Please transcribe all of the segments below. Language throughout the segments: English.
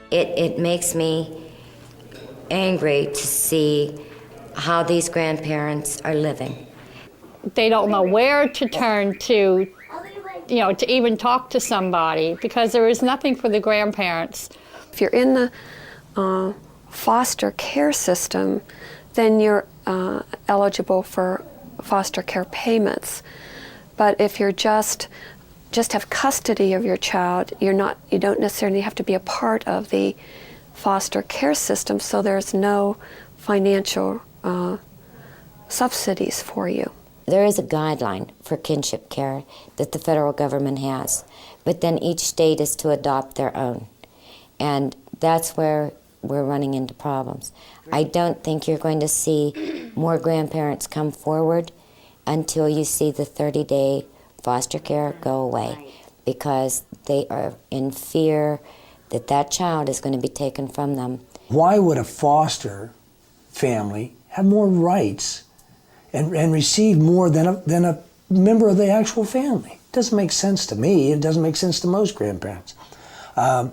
It makes me angry to see how these grandparents are living. They don't know where to turn to, to even talk to somebody, because there is nothing for the grandparents. If you're in the foster care system, then you're eligible for foster care payments. But if you're just have custody of your child, you don't necessarily have to be a part of the foster care system, so there's no financial subsidies for you. There is a guideline for kinship care that the federal government has, but then each state is to adopt their own. And that's where we're running into problems. I don't think you're going to see more grandparents come forward until you see the 30-day foster care go away, because they are in fear that that child is going to be taken from them. Why would a foster family have more rights and receive more than a member of the actual family? It doesn't make sense to me. It doesn't make sense to most grandparents. The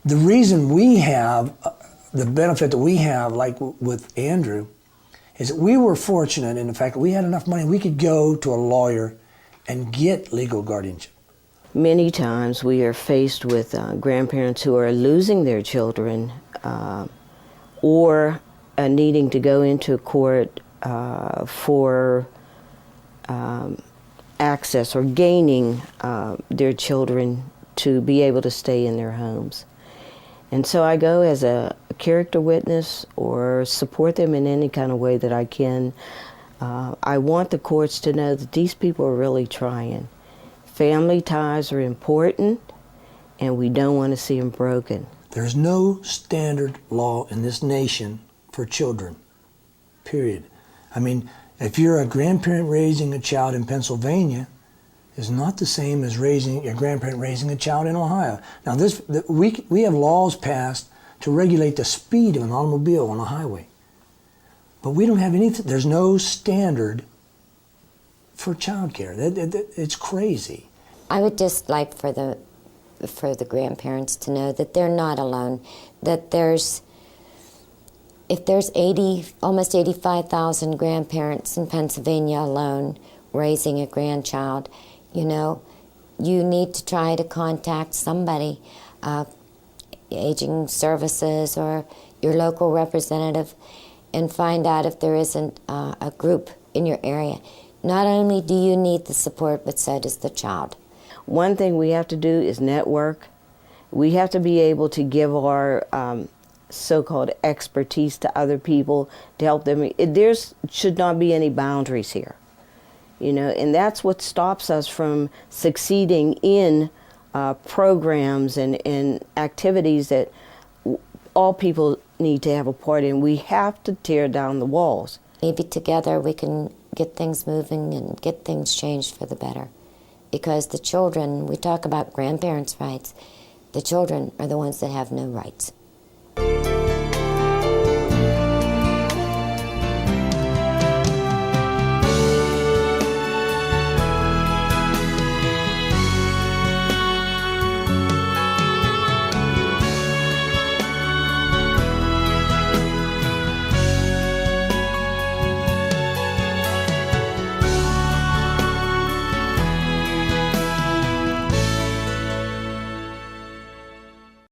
reason we have the benefit that we have, like with Andrew, is that we were fortunate in the fact that we had enough money we could go to a lawyer and get legal guardianship. Many times we are faced with grandparents who are losing their children or needing to go into court for access or gaining their children to be able to stay in their homes. And so I go as a character witness or support them in any kind of way that I can. I want the courts to know that these people are really trying. Family ties are important, and we don't want to see them broken. There's no standard law in this nation for children, period. I mean, if you're a grandparent raising a child in Pennsylvania, it's not the same as raising a grandparent raising a child in Ohio. Now, we have laws passed to regulate the speed of an automobile on a highway, but we don't have anything. There's no standard for child care. It's crazy. I would just like for the grandparents to know that they're not alone, that if there's almost 85,000 grandparents in Pennsylvania alone raising a grandchild, you need to try to contact somebody, aging services or your local representative, and find out if there isn't a group in your area. Not only do you need the support, but so does the child. One thing we have to do is network. We have to be able to give our so-called expertise to other people to help them. There should not be any boundaries here, and that's what stops us from succeeding in programs and activities that all people need to have a part in. We have to tear down the walls. Maybe together we can get things moving and get things changed for the better. Because the children, we talk about grandparents' rights, the children are the ones that have no rights.